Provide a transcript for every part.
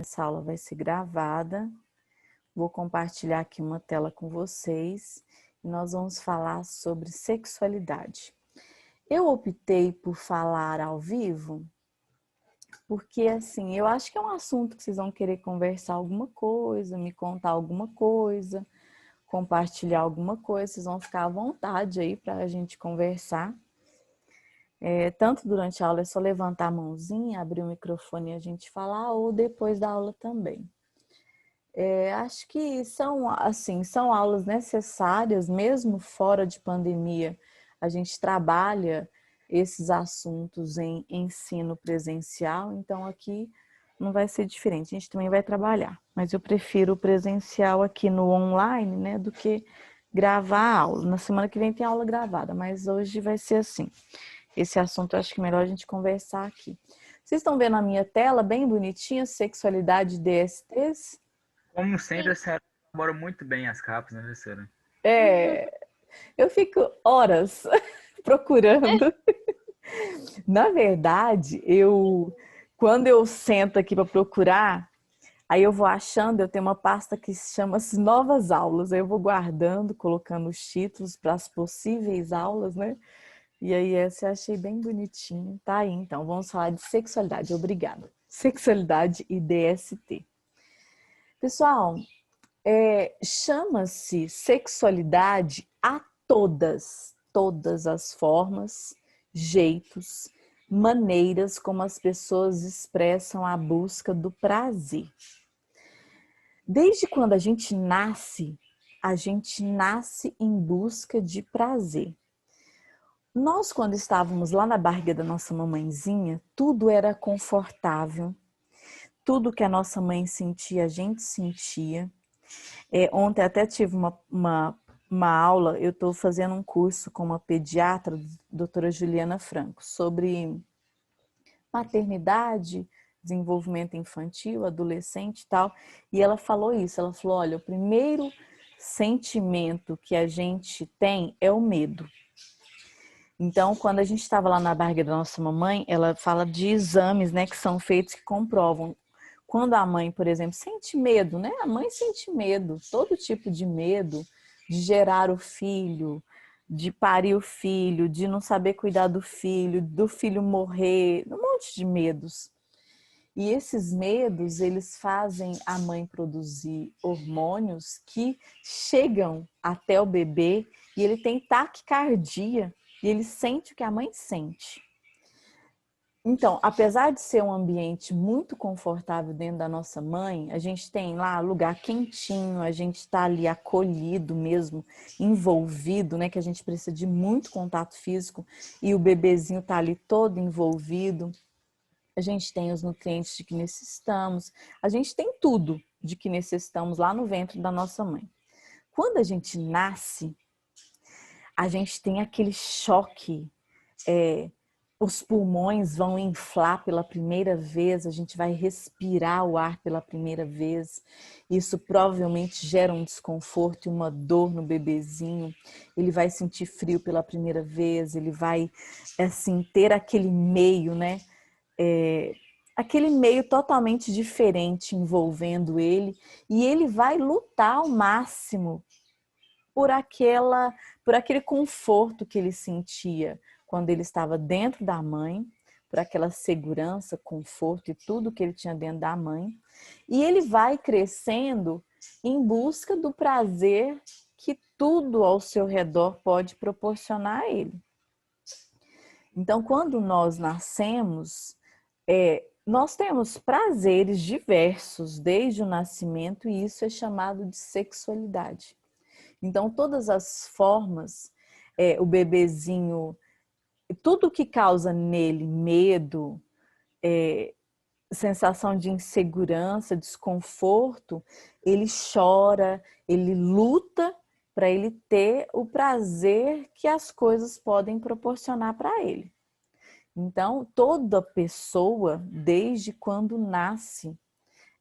Essa aula vai ser gravada. Vou compartilhar aqui uma tela com vocês e nós vamos falar sobre sexualidade. Eu optei por falar ao vivo porque, assim, eu acho que é um assunto que vocês vão querer conversar alguma coisa, me contar alguma coisa, compartilhar alguma coisa, vocês vão ficar à vontade aí para a gente conversar. Tanto durante a aula é só levantar a mãozinha, abrir o microfone e a gente falar, ou depois da aula também. Acho que são aulas necessárias, mesmo fora de pandemia. A gente trabalha esses assuntos em ensino presencial, então aqui não vai ser diferente. A gente também vai trabalhar, mas eu prefiro o presencial aqui no online, né, do que gravar a aula. Na semana que vem tem aula gravada, mas hoje vai ser assim. Esse assunto eu acho que é melhor a gente conversar aqui. Vocês estão vendo a minha tela bem bonitinha, sexualidade e DSTs? Como sempre, a senhora elabora muito bem as capas, né, professora? Eu fico horas procurando. Na verdade, quando eu sento aqui para procurar, aí eu vou achando, eu tenho uma pasta que chama-se Novas Aulas. Aí eu vou guardando, colocando os títulos para as possíveis aulas, né? E aí essa eu achei bem bonitinho. Tá aí, então, vamos falar de sexualidade. Obrigada. Sexualidade e DST. Pessoal, chama-se sexualidade a todas as formas, jeitos, maneiras como as pessoas expressam a busca do prazer. Desde quando a gente nasce em busca de prazer. Nós, quando estávamos lá na barriga da nossa mamãezinha, tudo era confortável, tudo que a nossa mãe sentia, a gente sentia. Ontem até tive uma aula, eu estou fazendo um curso com uma pediatra, doutora Juliana Franco, sobre maternidade, desenvolvimento infantil, adolescente e tal, e ela falou isso, ela falou, olha, o primeiro sentimento que a gente tem é o medo. Então, quando a gente estava lá na barriga da nossa mamãe, ela fala de exames, né, que são feitos que comprovam. Quando a mãe, por exemplo, sente medo, né? A mãe sente medo, todo tipo de medo de gerar o filho, de parir o filho, de não saber cuidar do filho morrer, um monte de medos. E esses medos, eles fazem a mãe produzir hormônios que chegam até o bebê e ele tem taquicardia e ele sente o que a mãe sente. Então, apesar de ser um ambiente muito confortável dentro da nossa mãe, a gente tem lá lugar quentinho, a gente está ali acolhido mesmo, envolvido, né? Que a gente precisa de muito contato físico e o bebezinho está ali todo envolvido. A gente tem os nutrientes de que necessitamos, a gente tem tudo de que necessitamos lá no ventre da nossa mãe. Quando a gente nasce, a gente tem aquele choque, os pulmões vão inflar pela primeira vez, a gente vai respirar o ar pela primeira vez. Isso provavelmente gera um desconforto e uma dor no bebezinho. Ele vai sentir frio pela primeira vez, ele vai, assim, ter aquele meio, né? Aquele meio totalmente diferente envolvendo ele, e ele vai lutar ao máximo por aquele conforto que ele sentia quando ele estava dentro da mãe, por aquela segurança, conforto e tudo que ele tinha dentro da mãe. E ele vai crescendo em busca do prazer que tudo ao seu redor pode proporcionar a ele. Então, quando nós nascemos, nós temos prazeres diversos desde o nascimento e isso é chamado de sexualidade. Então, todas as formas, o bebezinho, tudo que causa nele medo, sensação de insegurança, desconforto, ele chora, ele luta para ele ter o prazer que as coisas podem proporcionar para ele. Então, toda pessoa, desde quando nasce,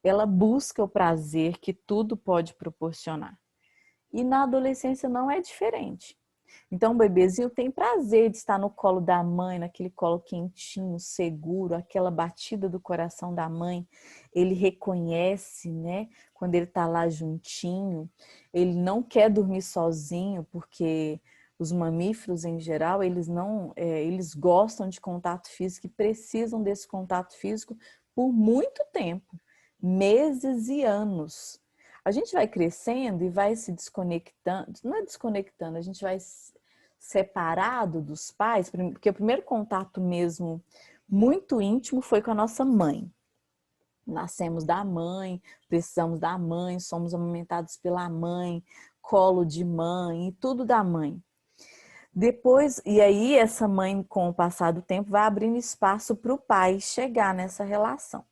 ela busca o prazer que tudo pode proporcionar. E na adolescência não é diferente. Então, o bebezinho tem prazer de estar no colo da mãe, naquele colo quentinho, seguro, aquela batida do coração da mãe. Ele reconhece, né, quando ele está lá juntinho. Ele não quer dormir sozinho, porque os mamíferos, em geral, eles gostam de contato físico e precisam desse contato físico por muito tempo, meses e anos. A gente vai crescendo e vai se desconectando, não é desconectando, a gente vai separado dos pais, porque o primeiro contato mesmo muito íntimo foi com a nossa mãe. Nascemos da mãe, precisamos da mãe, somos amamentados pela mãe, colo de mãe e tudo da mãe. Depois, e aí essa mãe, com o passar do tempo, vai abrindo espaço para o pai chegar nessa relação.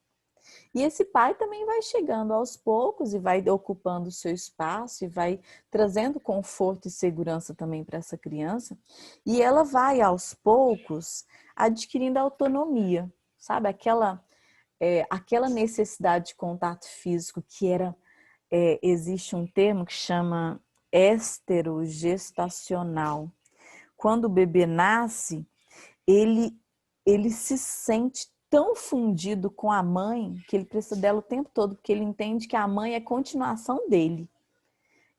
E esse pai também vai chegando aos poucos e vai ocupando o seu espaço e vai trazendo conforto e segurança também para essa criança. E ela vai, aos poucos, adquirindo autonomia, sabe? Aquela necessidade de contato físico que existe um termo que chama esterogestacional. Quando o bebê nasce, ele, ele se sente tão fundido com a mãe que ele precisa dela o tempo todo, porque ele entende que a mãe é continuação dele.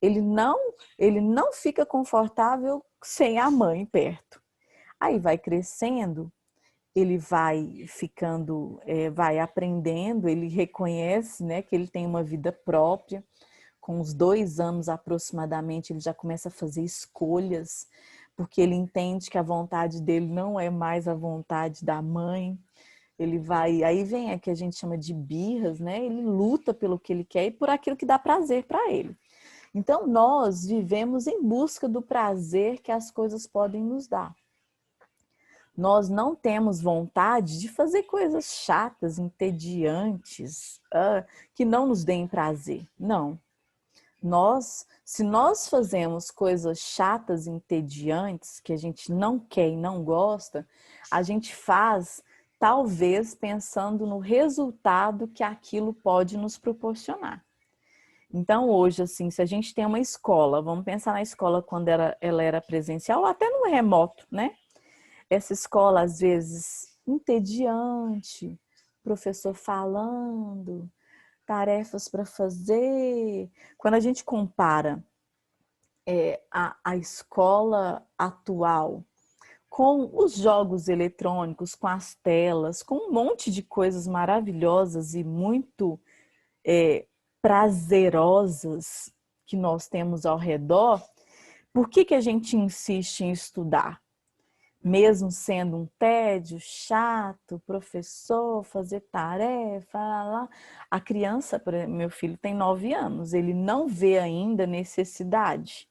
Ele não fica confortável sem a mãe perto. Aí vai crescendo, ele vai ficando, vai aprendendo, ele reconhece, né, que ele tem uma vida própria. Com uns 2 anos aproximadamente, ele já começa a fazer escolhas, porque ele entende que a vontade dele não é mais a vontade da mãe. Ele vai, aí vem a que a gente chama de birras, né? Ele luta pelo que ele quer e por aquilo que dá prazer para ele. Então, nós vivemos em busca do prazer que as coisas podem nos dar. Nós não temos vontade de fazer coisas chatas, entediantes, que não nos deem prazer. Não. Se nós fazemos coisas chatas, entediantes, que a gente não quer e não gosta, a gente faz talvez pensando no resultado que aquilo pode nos proporcionar. Então, hoje, assim, se a gente tem uma escola, vamos pensar na escola quando ela era presencial, ou até no remoto, né? Essa escola, às vezes, entediante, professor falando, tarefas para fazer. Quando a gente compara a escola atual com os jogos eletrônicos, com as telas, com um monte de coisas maravilhosas e muito prazerosas que nós temos ao redor, por que a gente insiste em estudar? Mesmo sendo um tédio chato, professor, fazer tarefa, lá. A criança, meu filho tem 9 anos, ele não vê ainda necessidade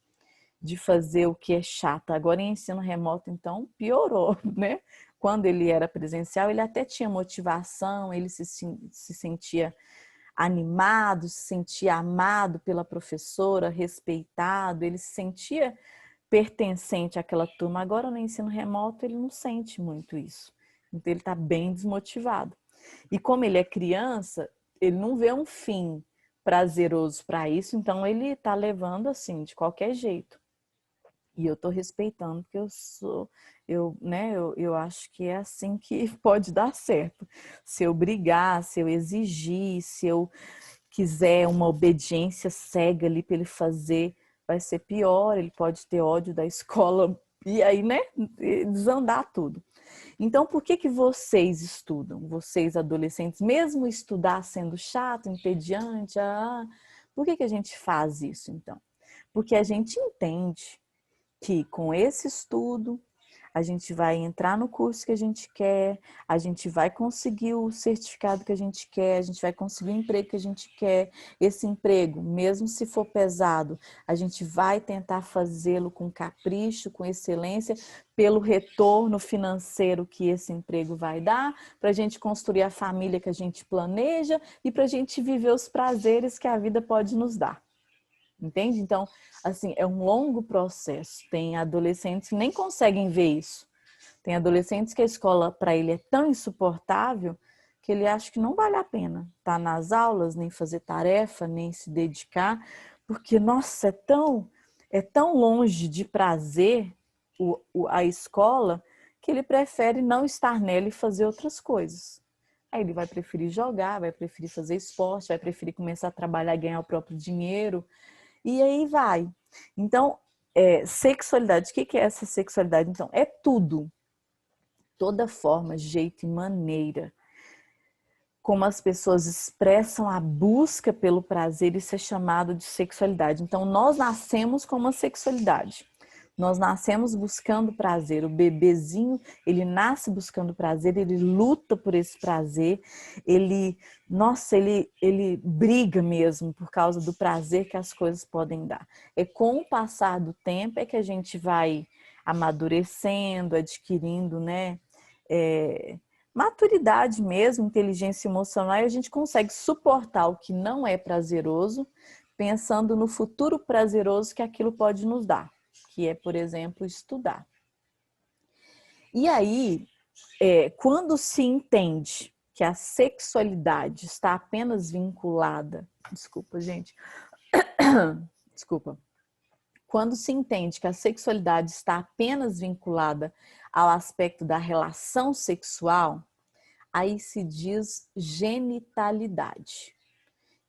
de fazer o que é chato. Agora em ensino remoto, então, piorou, né? Quando ele era presencial, ele até tinha motivação, ele se sentia animado, se sentia amado pela professora, respeitado, ele se sentia pertencente àquela turma. Agora no ensino remoto ele não sente muito isso. Então ele está bem desmotivado. E como ele é criança, ele não vê um fim prazeroso para isso, então ele está levando assim, de qualquer jeito. E eu estou respeitando, porque eu acho que é assim que pode dar certo. Se eu brigar, se eu exigir, se eu quiser uma obediência cega ali para ele fazer, vai ser pior, ele pode ter ódio da escola e aí, né, desandar tudo. Então, por que vocês estudam, vocês adolescentes, mesmo estudar sendo chato, entediante, por que a gente faz isso então? Porque a gente entende que com esse estudo a gente vai entrar no curso que a gente quer, a gente vai conseguir o certificado que a gente quer, a gente vai conseguir o emprego que a gente quer. Esse emprego, mesmo se for pesado, a gente vai tentar fazê-lo com capricho, com excelência, pelo retorno financeiro que esse emprego vai dar, para a gente construir a família que a gente planeja e para a gente viver os prazeres que a vida pode nos dar. Entende? Então, assim, é um longo processo. Tem adolescentes que nem conseguem ver isso. Tem adolescentes que a escola para ele é tão insuportável que ele acha que não vale a pena estar nas aulas, nem fazer tarefa, nem se dedicar, porque, nossa, é tão longe de prazer a escola que ele prefere não estar nela e fazer outras coisas. Aí ele vai preferir jogar, vai preferir fazer esporte, vai preferir começar a trabalhar e ganhar o próprio dinheiro. E aí vai. Então, sexualidade, o que é essa sexualidade? Então, é tudo. Toda forma, jeito e maneira como as pessoas expressam a busca pelo prazer, isso é chamado de sexualidade. Então, nós nascemos com uma sexualidade. Nós nascemos buscando prazer. O bebezinho, ele nasce buscando prazer, ele luta por esse prazer, ele briga mesmo por causa do prazer que as coisas podem dar. É com o passar do tempo é que a gente vai amadurecendo, adquirindo, né? Maturidade mesmo, inteligência emocional, e a gente consegue suportar o que não é prazeroso, pensando no futuro prazeroso que aquilo pode nos dar, que é, por exemplo, estudar. E aí, quando se entende que a sexualidade está apenas vinculada, desculpa, gente, desculpa, quando se entende que a sexualidade está apenas vinculada ao aspecto da relação sexual, aí se diz genitalidade,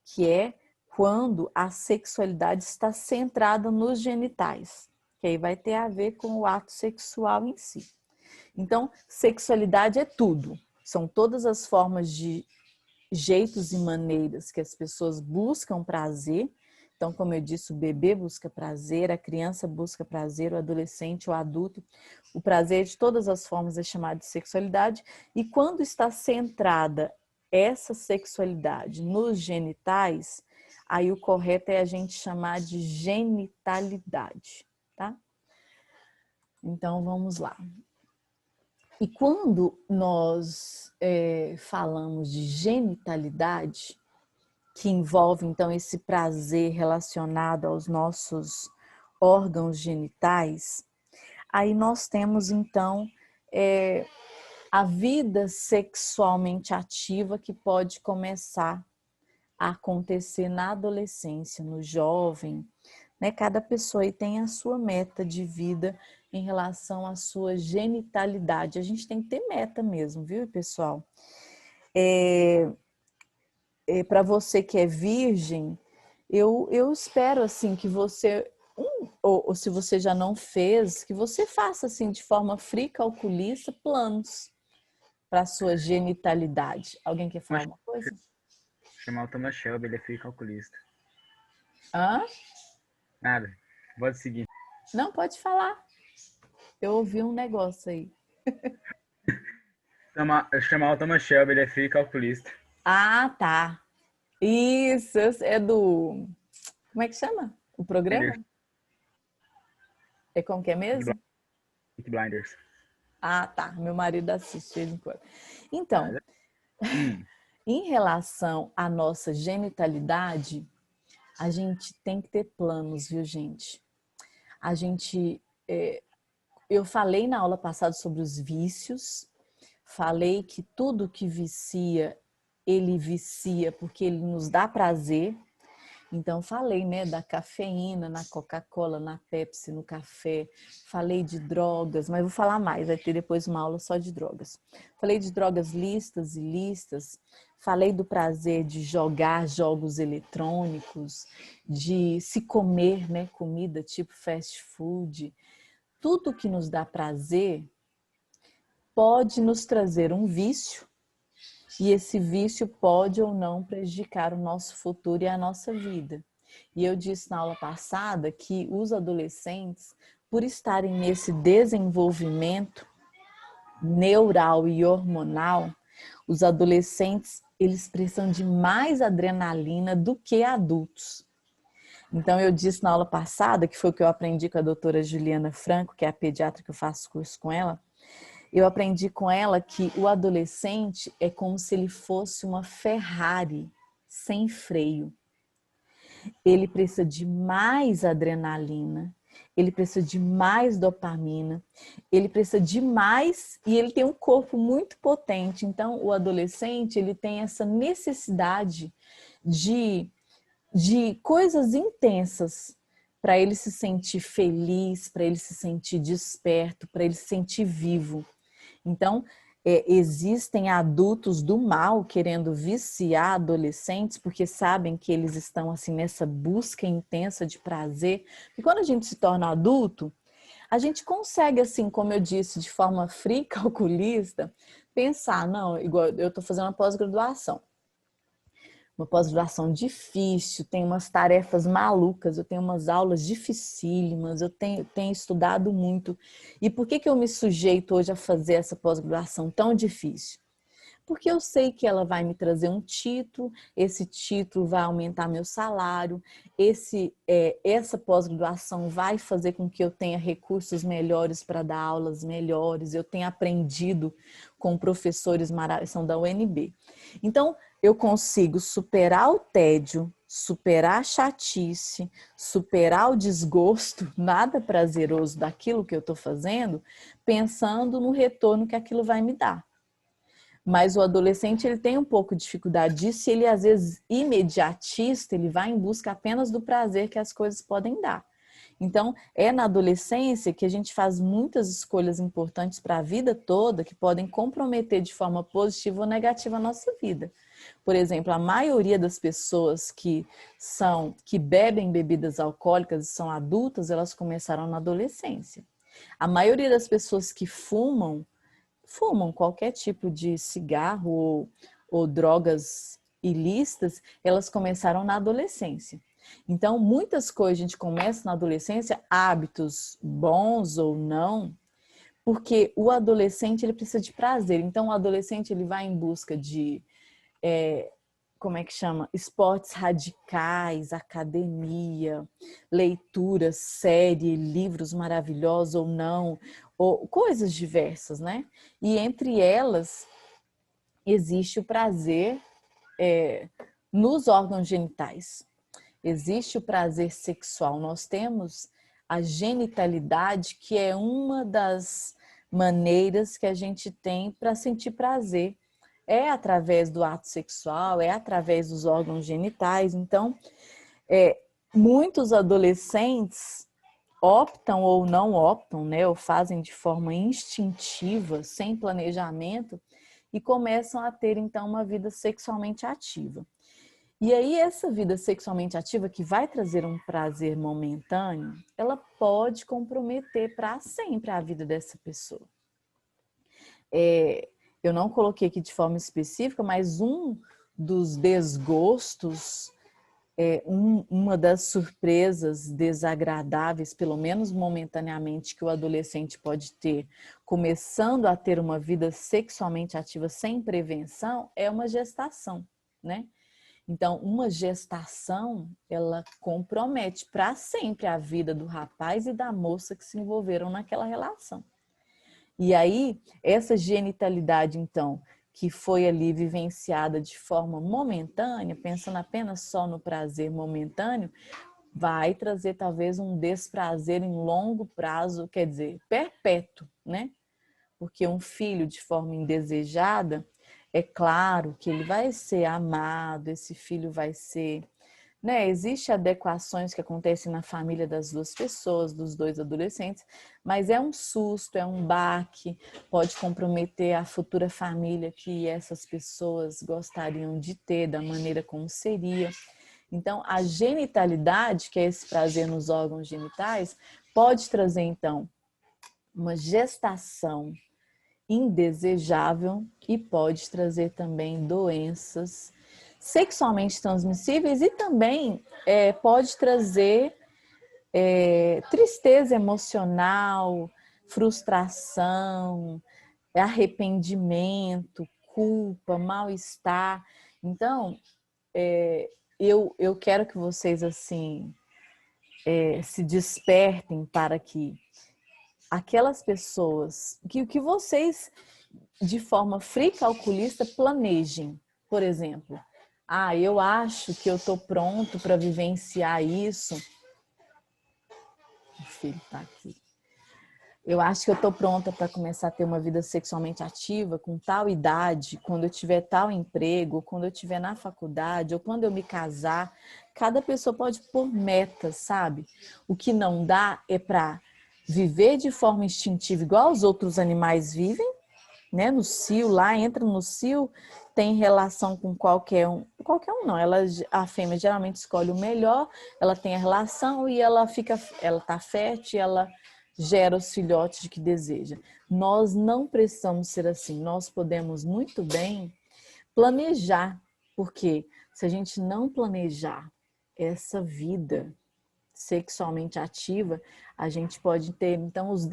que é quando a sexualidade está centrada nos genitais, que aí vai ter a ver com o ato sexual em si. Então, sexualidade é tudo, são todas as formas de jeitos e maneiras que as pessoas buscam prazer. Então, como eu disse, o bebê busca prazer, a criança busca prazer, o adolescente, o adulto. O prazer de todas as formas é chamado de sexualidade. E quando está centrada essa sexualidade nos genitais, aí o correto é a gente chamar de genitalidade, tá? Então, vamos lá. E quando nós falamos de genitalidade, que envolve, então, esse prazer relacionado aos nossos órgãos genitais, aí nós temos, então, a vida sexualmente ativa que pode começar a acontecer na adolescência, no jovem, né? Cada pessoa aí tem a sua meta de vida em relação à sua genitalidade. A gente tem que ter meta mesmo, viu, pessoal? Para você que é virgem, eu espero assim que você, ou se você já não fez, que você faça assim de forma fria e calculista planos para a sua genitalidade. Alguém quer falar uma coisa? Chamar o Thomas Shelby, ele é frio calculista. Hã? Nada, pode seguir. Não, pode falar. Eu ouvi um negócio aí. Chamar o Thomas Shelby, ele é frio calculista. Ah, tá. Isso é do... Como é que chama o programa? É como que é mesmo? Peaky Blinders. Ah, tá. Meu marido assiste de vez em quando. Então, Hum. em relação à nossa genitalidade, a gente tem que ter planos, viu, gente? A gente... eu falei na aula passada sobre os vícios, falei que tudo que vicia, ele vicia porque ele nos dá prazer. Então, falei, né, da cafeína na Coca-Cola, na Pepsi, no café. Falei de drogas, mas vou falar mais, vai ter depois uma aula só de drogas. Falei de drogas listas e ilícitas. Falei do prazer de jogar jogos eletrônicos, de se comer, né, comida tipo fast food. Tudo que nos dá prazer pode nos trazer um vício, e esse vício pode ou não prejudicar o nosso futuro e a nossa vida. E eu disse na aula passada que os adolescentes, por estarem nesse desenvolvimento neural e hormonal, os adolescentes, eles precisam de mais adrenalina do que adultos. Então, eu disse na aula passada, que foi o que eu aprendi com a doutora Juliana Franco, que é a pediatra que eu faço curso com ela, eu aprendi com ela que o adolescente é como se ele fosse uma Ferrari sem freio. Ele precisa de mais adrenalina, ele precisa de mais dopamina, ele precisa de mais e ele tem um corpo muito potente. Então, o adolescente, ele tem essa necessidade de coisas intensas para ele se sentir feliz, para ele se sentir desperto, para ele se sentir vivo. Então, existem adultos do mal querendo viciar adolescentes porque sabem que eles estão assim nessa busca intensa de prazer. E quando a gente se torna adulto, a gente consegue, assim, como eu disse, de forma fria e calculista, pensar, não, igual eu estou fazendo uma pós-graduação difícil, tem umas tarefas malucas, eu tenho umas aulas dificílimas, eu tenho estudado muito. E por que eu me sujeito hoje a fazer essa pós-graduação tão difícil? Porque eu sei que ela vai me trazer um título, esse título vai aumentar meu salário, essa pós-graduação vai fazer com que eu tenha recursos melhores para dar aulas melhores, eu tenha aprendido com professores maravilhosos, são da UNB. Então, eu consigo superar o tédio, superar a chatice, superar o desgosto, nada prazeroso daquilo que eu estou fazendo, pensando no retorno que aquilo vai me dar. Mas o adolescente ele tem um pouco de dificuldade disso e ele às vezes imediatista, ele vai em busca apenas do prazer que as coisas podem dar. Então, é na adolescência que a gente faz muitas escolhas importantes para a vida toda que podem comprometer de forma positiva ou negativa a nossa vida. Por exemplo, a maioria das pessoas que bebem bebidas alcoólicas e são adultas, elas começaram na adolescência. A maioria das pessoas que fumam qualquer tipo de cigarro ou drogas ilícitas, elas começaram na adolescência. Então, muitas coisas a gente começa na adolescência, hábitos bons ou não, porque o adolescente ele precisa de prazer. Então, o adolescente ele vai em busca de, como é que chama? Esportes radicais, academia, leitura, série, livros maravilhosos ou não, ou coisas diversas, né? E entre elas existe o prazer nos órgãos genitais. Existe o prazer sexual. Nós temos a genitalidade, que é uma das maneiras que a gente tem para sentir prazer. É através do ato sexual, é através dos órgãos genitais. Então, muitos adolescentes optam ou não optam, né, ou fazem de forma instintiva, sem planejamento, e começam a ter, então, uma vida sexualmente ativa. E aí, essa vida sexualmente ativa, que vai trazer um prazer momentâneo, ela pode comprometer para sempre a vida dessa pessoa. Eu não coloquei aqui de forma específica, mas um dos desgostos, uma das surpresas desagradáveis, pelo menos momentaneamente, que o adolescente pode ter, começando a ter uma vida sexualmente ativa sem prevenção, é uma gestação, né? Então, uma gestação, ela compromete para sempre a vida do rapaz e da moça que se envolveram naquela relação. E aí, essa genitalidade, então, que foi ali vivenciada de forma momentânea, pensando apenas só no prazer momentâneo, vai trazer talvez um desprazer em longo prazo, quer dizer, perpétuo, né? Porque um filho de forma indesejada, é claro que ele vai ser amado, esse filho vai ser, né? Existem adequações que acontecem na família das duas pessoas, dos dois adolescentes, mas é um susto, é um baque, pode comprometer a futura família que essas pessoas gostariam de ter, da maneira como seria. Então, a genitalidade, que é esse prazer nos órgãos genitais, pode trazer, então, uma gestação indesejável e pode trazer também doenças sexualmente transmissíveis e também pode trazer tristeza emocional, frustração, arrependimento, culpa, mal-estar. Então, eu quero que vocês assim se despertem para que aquelas pessoas que vocês, de forma fria e calculista, planejem. Por exemplo, eu acho que eu estou pronto para vivenciar isso. O filho está aqui. Eu acho que eu tô pronta para começar a ter uma vida sexualmente ativa com tal idade, quando eu tiver tal emprego, quando eu estiver na faculdade, ou quando eu me casar. Cada pessoa pode pôr metas, sabe? O que não dá é para viver de forma instintiva, igual os outros animais vivem, né? No cio, lá entra no cio, tem relação com qualquer um não. A fêmea geralmente escolhe o melhor, ela tem a relação e ela tá fértil, ela gera os filhotes de que deseja. Nós não precisamos ser assim. Nós podemos muito bem planejar, porque se a gente não planejar essa vida sexualmente ativa, a gente pode ter então os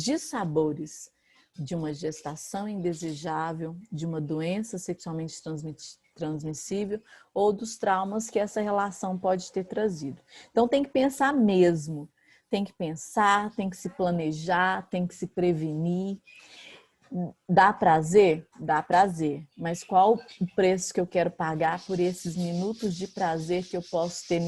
dissabores de uma gestação indesejável, de uma doença sexualmente transmissível ou dos traumas que essa relação pode ter trazido. Então tem que pensar mesmo, tem que pensar, tem que se planejar, tem que se prevenir. Dá prazer? Dá prazer. Mas qual o preço que eu quero pagar por esses minutos de prazer que eu posso ter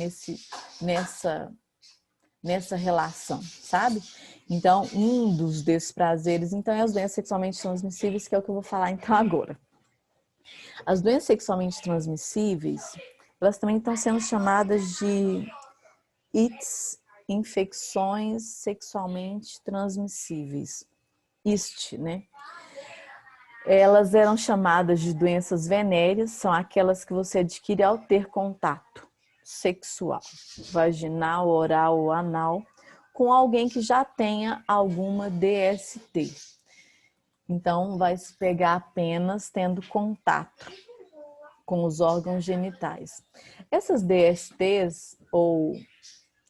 nessa relação, sabe? Então, um dos desprazeres, então, é as doenças sexualmente transmissíveis, que é o que eu vou falar então agora. As doenças sexualmente transmissíveis, elas também estão sendo chamadas de ITS, infecções sexualmente transmissíveis. IST, né? Elas eram chamadas de doenças venéreas, são aquelas que você adquire ao ter contato sexual, vaginal, oral ou anal, com alguém que já tenha alguma DST. Então, vai se pegar apenas tendo contato com os órgãos genitais. Essas DSTs, ou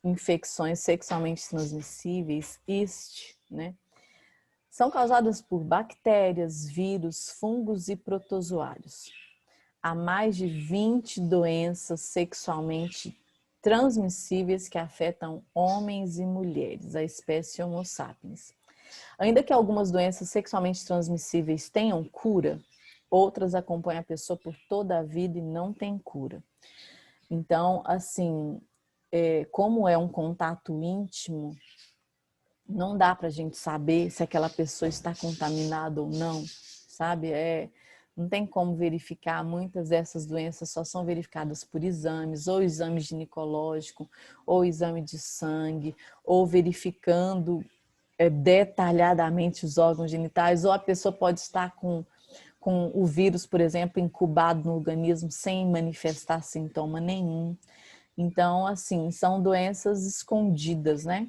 infecções sexualmente transmissíveis, IST, né? São causadas por bactérias, vírus, fungos e protozoários. Há mais de 20 doenças sexualmente transmissíveis que afetam homens e mulheres, a espécie Homo sapiens. Ainda que algumas doenças sexualmente transmissíveis tenham cura, outras acompanham a pessoa por toda a vida e não têm cura. Então, assim, como é um contato íntimo, não dá para a gente saber se aquela pessoa está contaminada ou não, sabe? Não tem como verificar, muitas dessas doenças só são verificadas por exames, ou exame ginecológico, ou exame de sangue, ou verificando detalhadamente os órgãos genitais, ou a pessoa pode estar com o vírus, por exemplo, incubado no organismo sem manifestar sintoma nenhum. Então, assim, são doenças escondidas, né?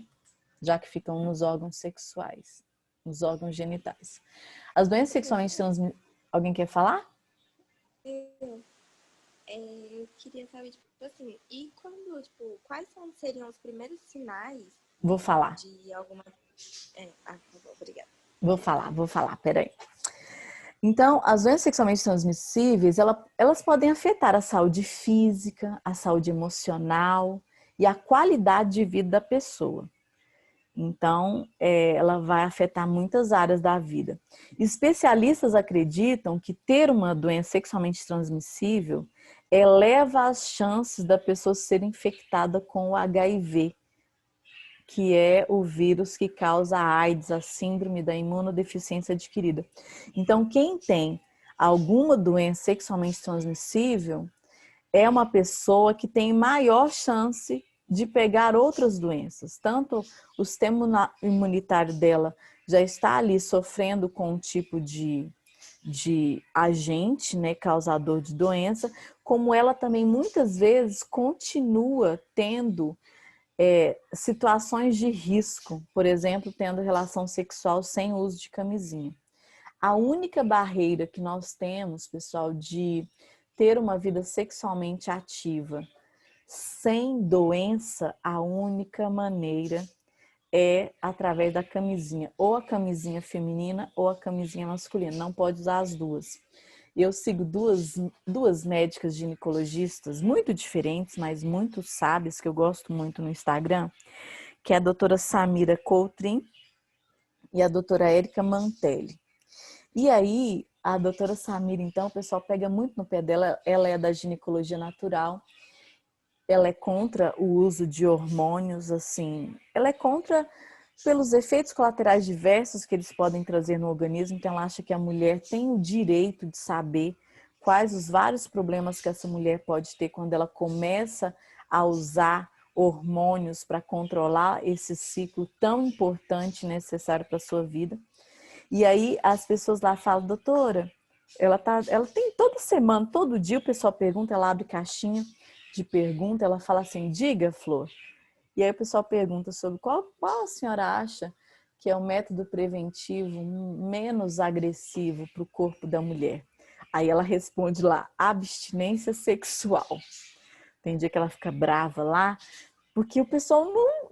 Já que ficam nos órgãos sexuais, nos órgãos genitais. As doenças sexualmente transmissíveis... Alguém quer falar? Eu queria saber, tipo assim, e quando, tipo, seriam os primeiros sinais Vou falar. de alguma... tá bom, obrigada. Vou falar, peraí. Então, as doenças sexualmente transmissíveis, elas podem afetar a saúde física, a saúde emocional e a qualidade de vida da pessoa. Então, ela vai afetar muitas áreas da vida. Especialistas acreditam que ter uma doença sexualmente transmissível eleva as chances da pessoa ser infectada com o HIV, que é o vírus que causa a AIDS, a síndrome da imunodeficiência adquirida. Então, quem tem alguma doença sexualmente transmissível é uma pessoa que tem maior chance de pegar outras doenças. Tanto o sistema imunitário dela já está ali sofrendo com um tipo de agente, né, causador de doença, como ela também muitas vezes continua tendo situações de risco, por exemplo, tendo relação sexual sem uso de camisinha. A única barreira que nós temos, pessoal, de ter uma vida sexualmente ativa sem doença, a única maneira é através da camisinha, ou a camisinha feminina ou a camisinha masculina, não pode usar as duas. Eu sigo duas médicas ginecologistas muito diferentes, mas muito sábias, que eu gosto muito no Instagram, que é a doutora Samira Coutrin e a doutora Érica Mantelli. E aí, a doutora Samira, então, o pessoal pega muito no pé dela, ela é da ginecologia natural, ela é contra o uso de hormônios, assim, ela é contra pelos efeitos colaterais diversos que eles podem trazer no organismo, então ela acha que a mulher tem o direito de saber quais os vários problemas que essa mulher pode ter quando ela começa a usar hormônios para controlar esse ciclo tão importante e necessário para a sua vida. E aí as pessoas lá falam, doutora, ela tem toda semana, todo dia o pessoal pergunta, ela abre caixinha de pergunta, ela fala assim, diga, Flor. E aí o pessoal pergunta sobre qual a senhora acha que é o método preventivo menos agressivo para o corpo da mulher. Aí ela responde lá, abstinência sexual. Tem dia que ela fica brava lá, porque o pessoal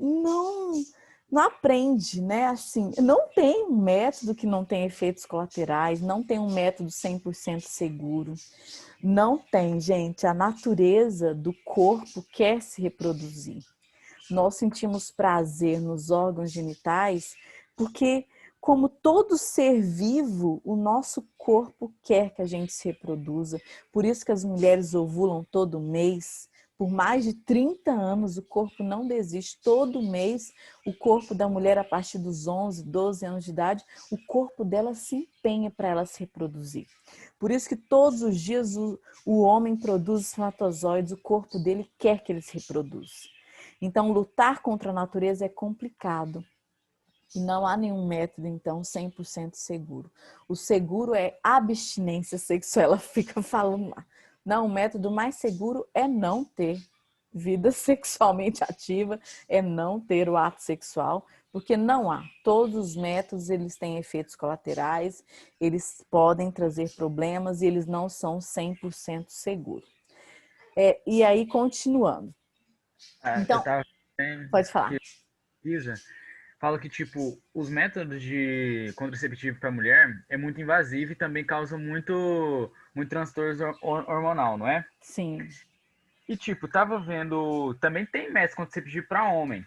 não aprende, né? Assim, não tem um método que não tem efeitos colaterais, não tem um método 100% seguro. Não tem, gente. A natureza do corpo quer se reproduzir. Nós sentimos prazer nos órgãos genitais porque, como todo ser vivo, o nosso corpo quer que a gente se reproduza. Por isso que as mulheres ovulam todo mês. Por mais de 30 anos, o corpo não desiste. Todo mês, o corpo da mulher, a partir dos 11, 12 anos de idade, o corpo dela se empenha para ela se reproduzir. Por isso que todos os dias o homem produz espermatozoides, o corpo dele quer que ele se reproduza. Então, lutar contra a natureza é complicado. E não há nenhum método, então, 100% seguro. O seguro é abstinência sexual. Ela fica falando lá. Não, o método mais seguro é não ter vida sexualmente ativa, é não ter o ato sexual, porque não há. Todos os métodos, eles têm efeitos colaterais, eles podem trazer problemas e eles não são 100% seguros. E aí, continuando. Eu Então, tava vendo pode falar. que pesquisa fala que, tipo, os métodos de contraceptivo para mulher é muito invasivo e também causa muito transtorno hormonal, não é? Sim. E, tipo, tava vendo, também tem método contraceptivo para homem.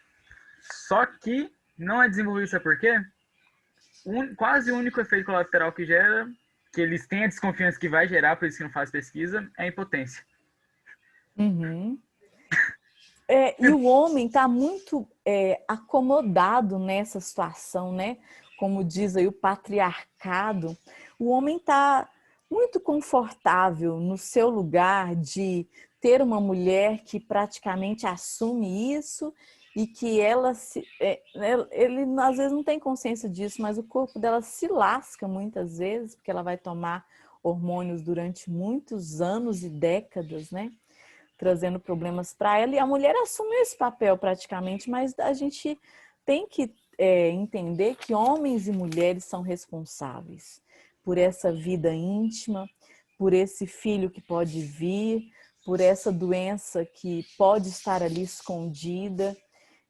Só que não é desenvolvido, sabe por quê? Quase o único efeito colateral que gera, que eles têm a desconfiança que vai gerar, por isso que não faz pesquisa, é a impotência. Uhum. E o homem está muito acomodado nessa situação, né? Como diz aí o patriarcado, o homem está muito confortável no seu lugar de ter uma mulher que praticamente assume isso e que ele às vezes não tem consciência disso, mas o corpo dela se lasca muitas vezes, porque ela vai tomar hormônios durante muitos anos e décadas, né? Trazendo problemas para ela, e a mulher assumiu esse papel praticamente, mas a gente tem que entender que homens e mulheres são responsáveis por essa vida íntima, por esse filho que pode vir, por essa doença que pode estar ali escondida.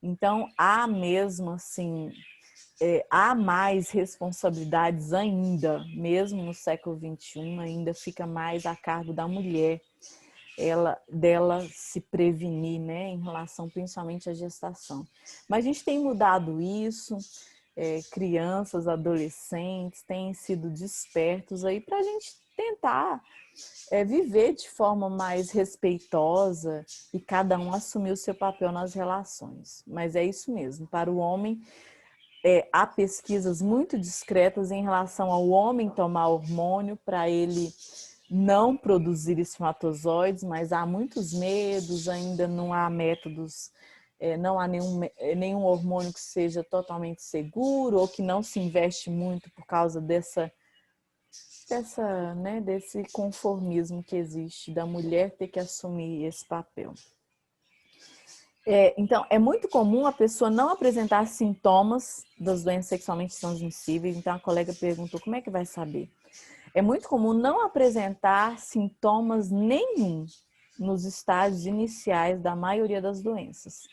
Então, há mesmo assim, há mais responsabilidades ainda, mesmo no século XXI, ainda fica mais a cargo da mulher dela se prevenir, né, em relação principalmente à gestação. Mas a gente tem mudado isso, crianças, adolescentes têm sido despertos aí para a gente tentar viver de forma mais respeitosa e cada um assumir o seu papel nas relações. Mas é isso mesmo, para o homem há pesquisas muito discretas em relação ao homem tomar hormônio para ele não produzir espermatozoides, mas há muitos medos, ainda não há métodos, não há nenhum hormônio que seja totalmente seguro ou que não se investe muito por causa desse conformismo que existe da mulher ter que assumir esse papel. Então, é muito comum a pessoa não apresentar sintomas das doenças sexualmente transmissíveis. Então, a colega perguntou, como é que vai saber? É muito comum não apresentar sintomas nenhum nos estágios iniciais da maioria das doenças.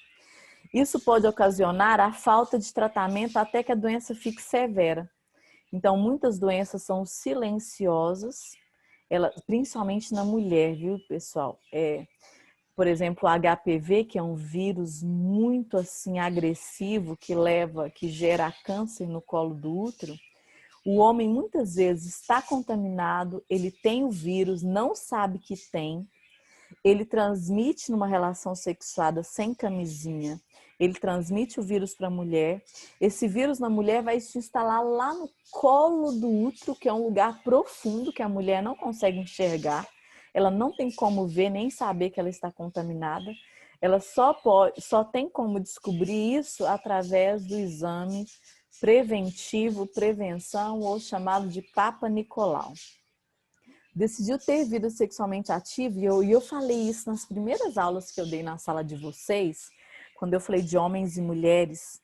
Isso pode ocasionar a falta de tratamento até que a doença fique severa. Então, muitas doenças são silenciosas, principalmente na mulher, viu, pessoal? Por exemplo, o HPV, que é um vírus muito assim agressivo que gera câncer no colo do útero. O homem muitas vezes está contaminado, ele tem o vírus, não sabe que tem, ele transmite numa relação sexuada sem camisinha ele transmite o vírus para a mulher. Esse vírus na mulher vai se instalar lá no colo do útero, que é um lugar profundo que a mulher não consegue enxergar. Ela não tem como ver nem saber que ela está contaminada. Ela só tem como descobrir isso através do exame preventivo, prevenção, ou chamado de Papa Nicolau. Decidiu ter vida sexualmente ativa, e eu falei isso nas primeiras aulas que eu dei na sala de vocês, quando eu falei de homens e mulheres,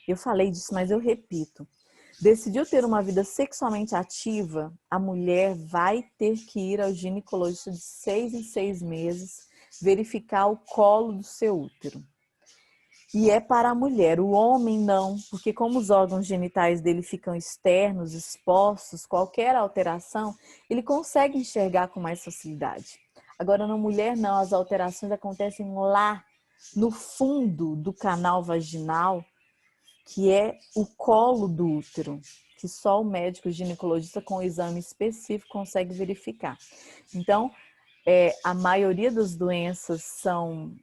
eu falei disso, mas eu repito. Decidiu ter uma vida sexualmente ativa, a mulher vai ter que ir ao ginecologista de 6 em 6 meses, verificar o colo do seu útero. E é para a mulher, o homem não, porque como os órgãos genitais dele ficam externos, expostos, qualquer alteração, ele consegue enxergar com mais facilidade. Agora, na mulher não, as alterações acontecem lá no fundo do canal vaginal, que é o colo do útero, que só o médico ginecologista com o exame específico consegue verificar. Então, a maioria das doenças são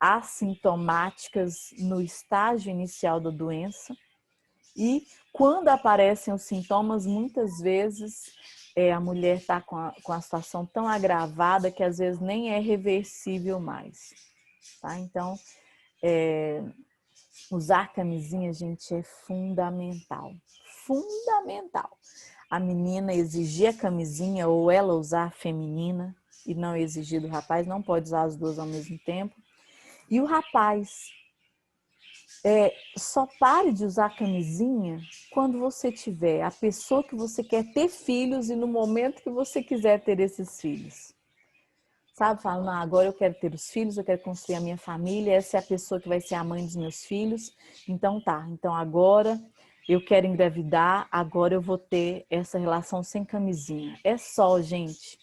assintomáticas no estágio inicial da doença, e quando aparecem os sintomas, muitas vezes a mulher está com a situação tão agravada que às vezes nem é reversível mais. Tá? Então, usar camisinha, gente, é fundamental. Fundamental. A menina exigir a camisinha ou ela usar a feminina e não exigir do rapaz, não pode usar as duas ao mesmo tempo. E o rapaz, só pare de usar camisinha quando você tiver a pessoa que você quer ter filhos e no momento que você quiser ter esses filhos. Sabe, fala, não, agora eu quero ter os filhos, eu quero construir a minha família, essa é a pessoa que vai ser a mãe dos meus filhos. Então tá, então agora eu quero engravidar, agora eu vou ter essa relação sem camisinha. É só, gente.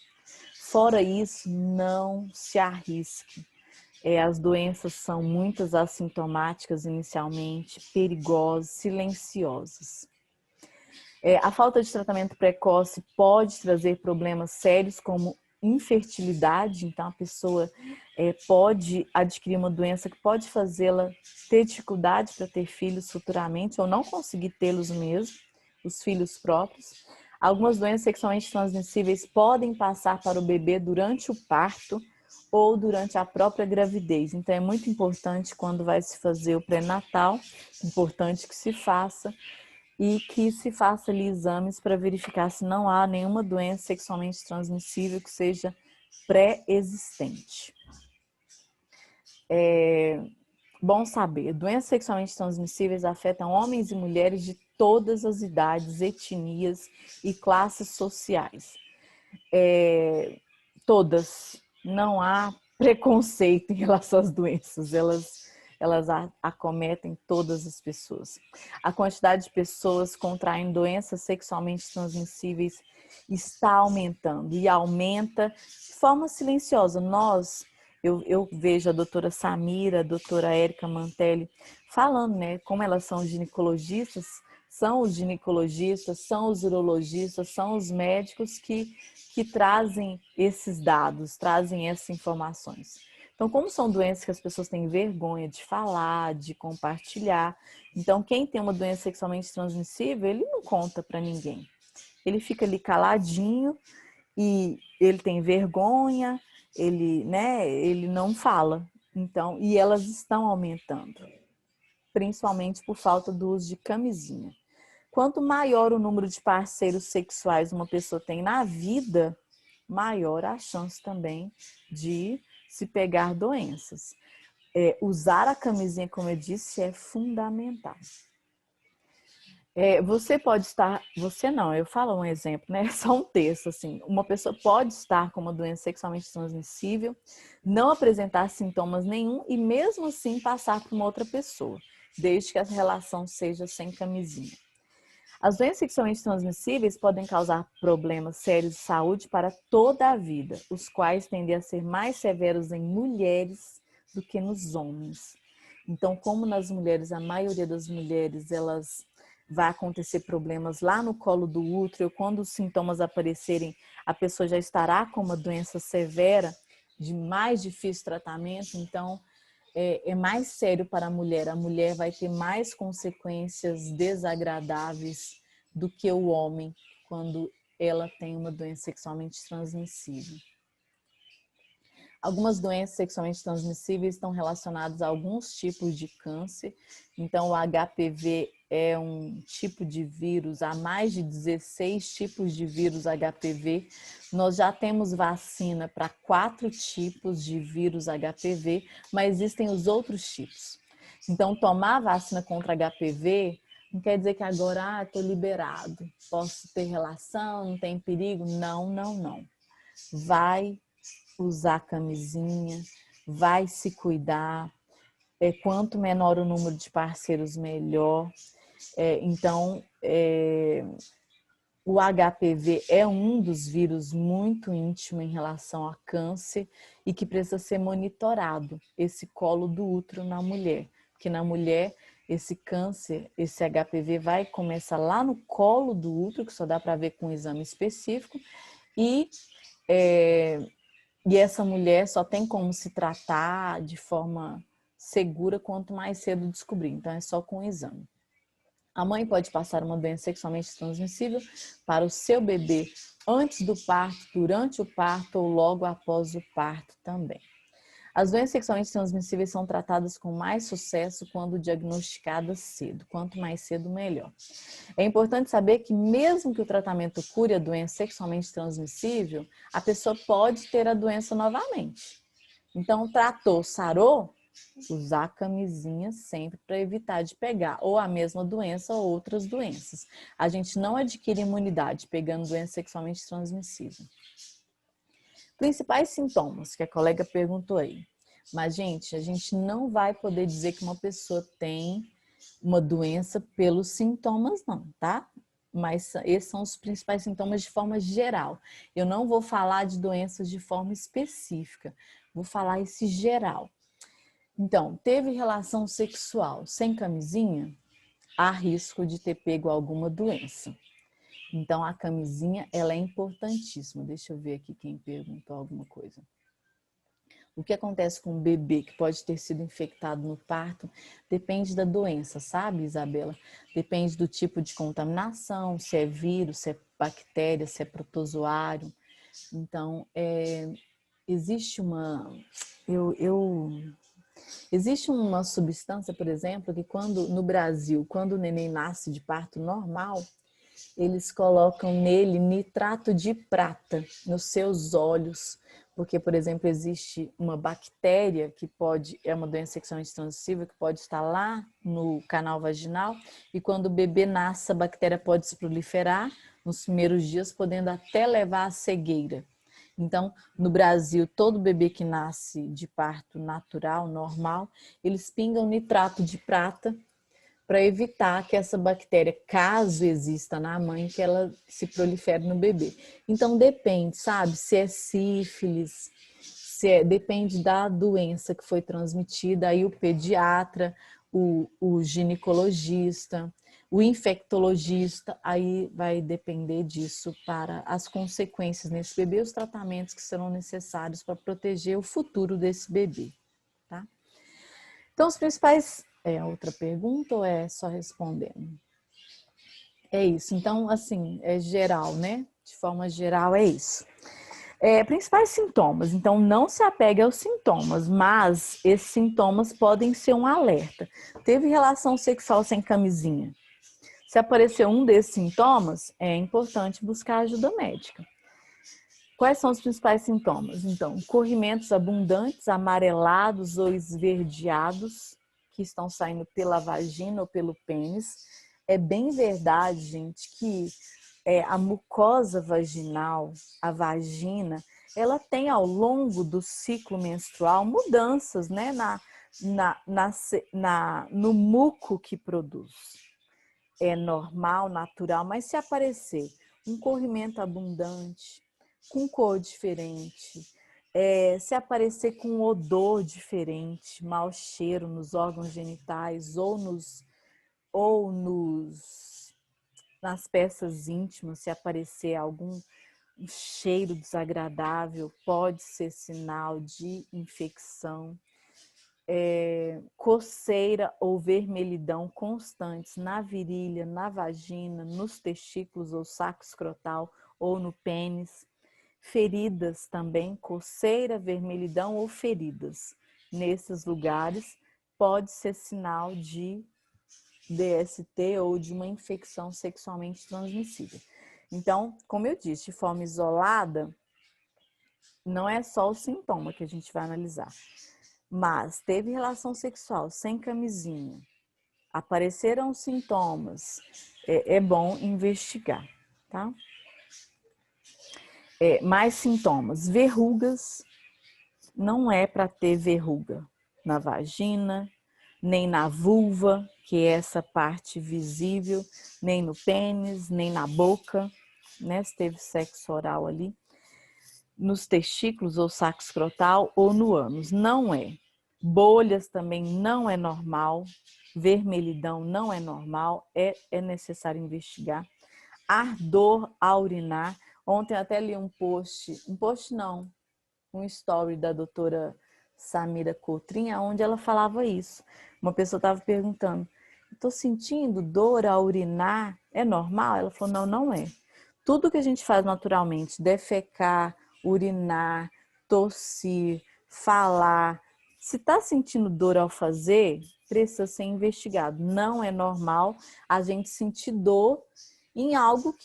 Fora isso, não se arrisque. As doenças são muitas assintomáticas inicialmente, perigosas, silenciosas. A falta de tratamento precoce pode trazer problemas sérios como infertilidade, então a pessoa pode adquirir uma doença que pode fazê-la ter dificuldade para ter filhos futuramente ou não conseguir tê-los mesmo, os filhos próprios. Algumas doenças sexualmente transmissíveis podem passar para o bebê durante o parto ou durante a própria gravidez. Então é muito importante quando vai se fazer o pré-natal, importante que se faça e que se faça ali exames para verificar se não há nenhuma doença sexualmente transmissível que seja pré-existente. Bom saber, doenças sexualmente transmissíveis afetam homens e mulheres de todas as idades, etnias e classes sociais. Todas. Não há preconceito em relação às doenças, elas acometem todas as pessoas. A quantidade de pessoas contraindo doenças sexualmente transmissíveis está aumentando e aumenta de forma silenciosa. Eu vejo a doutora Samira, a doutora Érica Mantelli falando, né, como elas são ginecologistas, são os ginecologistas, são os urologistas, são os médicos que trazem esses dados, trazem essas informações. Então, como são doenças que as pessoas têm vergonha de falar, de compartilhar, então quem tem uma doença sexualmente transmissível, ele não conta para ninguém. Ele fica ali caladinho e ele tem vergonha, ele não fala. Então, e elas estão aumentando, principalmente por falta do uso de camisinha. Quanto maior o número de parceiros sexuais uma pessoa tem na vida, maior a chance também de se pegar doenças. Usar a camisinha, como eu disse, é fundamental. Você pode estar, você não, eu falo um exemplo, né? Só um texto, assim. Uma pessoa pode estar com uma doença sexualmente transmissível, não apresentar sintomas nenhum e mesmo assim passar para uma outra pessoa, desde que a relação seja sem camisinha. As doenças sexualmente transmissíveis podem causar problemas sérios de saúde para toda a vida, os quais tendem a ser mais severos em mulheres do que nos homens. Então, como nas mulheres, a maioria das mulheres, vai acontecer problemas lá no colo do útero, quando os sintomas aparecerem, a pessoa já estará com uma doença severa, de mais difícil tratamento, então é mais sério para a mulher. A mulher vai ter mais consequências desagradáveis do que o homem quando ela tem uma doença sexualmente transmissível. Algumas doenças sexualmente transmissíveis estão relacionadas a alguns tipos de câncer. Então, o HPV é um tipo de vírus, há mais de 16 tipos de vírus HPV. Nós já temos vacina para 4 tipos de vírus HPV, mas existem os outros tipos. Então, tomar vacina contra HPV não quer dizer que agora estou liberado, posso ter relação, não tem perigo. Não, não, não. Vai usar camisinha, vai se cuidar. Quanto menor o número de parceiros, melhor. Então, o HPV é um dos vírus muito íntimo em relação a câncer e que precisa ser monitorado, esse colo do útero na mulher. Porque na mulher, esse câncer, esse HPV vai começar lá no colo do útero, que só dá para ver com um exame específico, e essa mulher só tem como se tratar de forma segura quanto mais cedo descobrir. Então, é só com o exame. A mãe pode passar uma doença sexualmente transmissível para o seu bebê antes do parto, durante o parto ou logo após o parto também. As doenças sexualmente transmissíveis são tratadas com mais sucesso quando diagnosticadas cedo. Quanto mais cedo, melhor. É importante saber que mesmo que o tratamento cure a doença sexualmente transmissível, a pessoa pode ter a doença novamente. Então, tratou, sarou, usar camisinha sempre para evitar de pegar ou a mesma doença ou outras doenças. A gente não adquire imunidade pegando doença sexualmente transmissível. Principais sintomas que a colega perguntou aí. Mas, gente, a gente não vai poder dizer que uma pessoa tem uma doença pelos sintomas, não, tá? Mas esses são os principais sintomas de forma geral. Eu não vou falar de doenças de forma específica, vou falar esse geral. Então, teve relação sexual sem camisinha, há risco de ter pego alguma doença. Então, a camisinha, ela é importantíssima. Deixa eu ver aqui quem perguntou alguma coisa. O que acontece com o bebê que pode ter sido infectado no parto depende da doença, sabe, Isabela? Depende do tipo de contaminação, se é vírus, se é bactéria, se é protozoário. Então, existe existe uma substância, por exemplo, que no Brasil, quando o neném nasce de parto normal, eles colocam nele nitrato de prata nos seus olhos, porque, por exemplo, existe uma bactéria que é uma doença sexualmente transmissível, que pode estar lá no canal vaginal, e quando o bebê nasce, a bactéria pode se proliferar nos primeiros dias, podendo até levar à cegueira. Então, no Brasil, todo bebê que nasce de parto natural, normal, eles pingam nitrato de prata para evitar que essa bactéria, caso exista na mãe, que ela se prolifere no bebê. Então, depende, sabe? Se é sífilis, depende da doença que foi transmitida, aí o pediatra, o ginecologista, o infectologista, aí vai depender disso para as consequências nesse bebê, os tratamentos que serão necessários para proteger o futuro desse bebê, tá? Então, os principais... outra pergunta ou é só respondendo? É isso. Então, assim, é geral, né? De forma geral, é isso. Principais sintomas. Então, não se apegue aos sintomas, mas esses sintomas podem ser um alerta. Teve relação sexual sem camisinha. Se aparecer um desses sintomas, é importante buscar ajuda médica. Quais são os principais sintomas? Então, corrimentos abundantes, amarelados ou esverdeados, que estão saindo pela vagina ou pelo pênis. É bem verdade, gente, que a mucosa vaginal, a vagina, ela tem ao longo do ciclo menstrual mudanças, né, no muco que produz. É normal, natural, mas se aparecer um corrimento abundante, com cor diferente, se aparecer com odor diferente, mau cheiro nos órgãos genitais ou nas peças íntimas, se aparecer algum cheiro desagradável, pode ser sinal de infecção. Coceira ou vermelhidão constantes na virilha, na vagina, nos testículos ou saco escrotal ou no pênis. Feridas também, coceira, vermelhidão ou feridas. Nesses lugares pode ser sinal de DST ou de uma infecção sexualmente transmissível. Então, como eu disse, de forma isolada, não é só o sintoma que a gente vai analisar. Mas teve relação sexual sem camisinha, apareceram sintomas, é bom investigar, tá? Mais sintomas, verrugas, não é para ter verruga na vagina, nem na vulva, que é essa parte visível, nem no pênis, nem na boca, né? Se teve sexo oral ali, nos testículos ou saco escrotal ou no ânus, não é. Bolhas também não é normal, vermelhidão não é normal, é necessário investigar. Ardor a urinar, ontem até li um story da doutora Samira Cotrim, onde ela falava isso. Uma pessoa estava perguntando, estou sentindo dor a urinar, é normal? Ela falou, não, não é. Tudo que a gente faz naturalmente, defecar, urinar, tossir, falar, se está sentindo dor ao fazer, precisa ser investigado. Não é normal a gente sentir dor em algo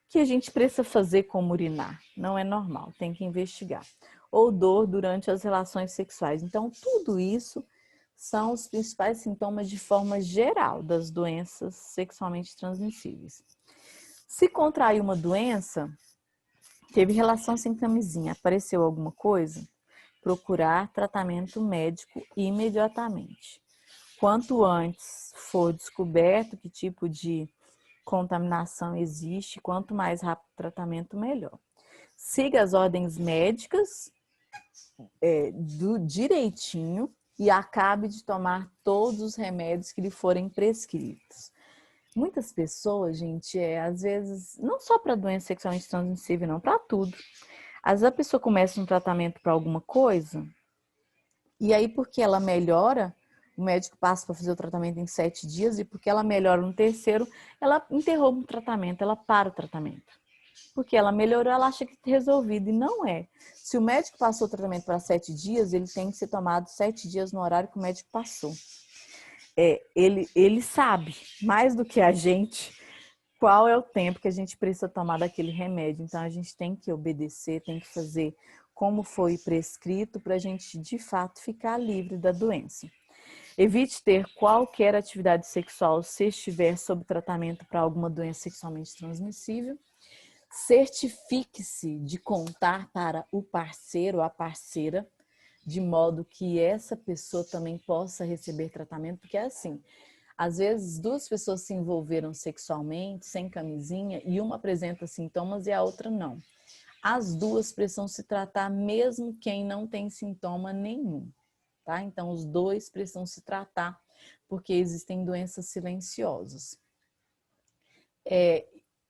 que a gente precisa fazer como urinar. Não é normal, tem que investigar. Ou dor durante as relações sexuais. Então, tudo isso são os principais sintomas de forma geral das doenças sexualmente transmissíveis. Se contrair uma doença, teve relação sem camisinha, apareceu alguma coisa, procurar tratamento médico imediatamente. Quanto antes for descoberto que tipo de contaminação existe, quanto mais rápido o tratamento, melhor. Siga as ordens médicas direitinho e acabe de tomar todos os remédios que lhe forem prescritos. Muitas pessoas, gente, às vezes, não só para doença sexualmente transmissível, não, para tudo. Às vezes a pessoa começa um tratamento para alguma coisa e aí porque ela melhora, o médico passa para fazer o tratamento em 7 dias e porque ela melhora no terceiro, ela interrompe o tratamento, ela para o tratamento. Porque ela melhorou, ela acha que está resolvido e não é. Se o médico passou o tratamento para 7 dias, ele tem que ser tomado 7 dias no horário que o médico passou. Ele sabe, mais do que a gente, qual é o tempo que a gente precisa tomar daquele remédio. Então, a gente tem que obedecer, tem que fazer como foi prescrito para a gente, de fato, ficar livre da doença. Evite ter qualquer atividade sexual se estiver sob tratamento para alguma doença sexualmente transmissível. Certifique-se de contar para o parceiro ou a parceira, de modo que essa pessoa também possa receber tratamento, porque é assim, às vezes 2 pessoas se envolveram sexualmente, sem camisinha, e uma apresenta sintomas e a outra não. As 2 precisam se tratar mesmo quem não tem sintoma nenhum, tá? Então os 2 precisam se tratar, porque existem doenças silenciosas.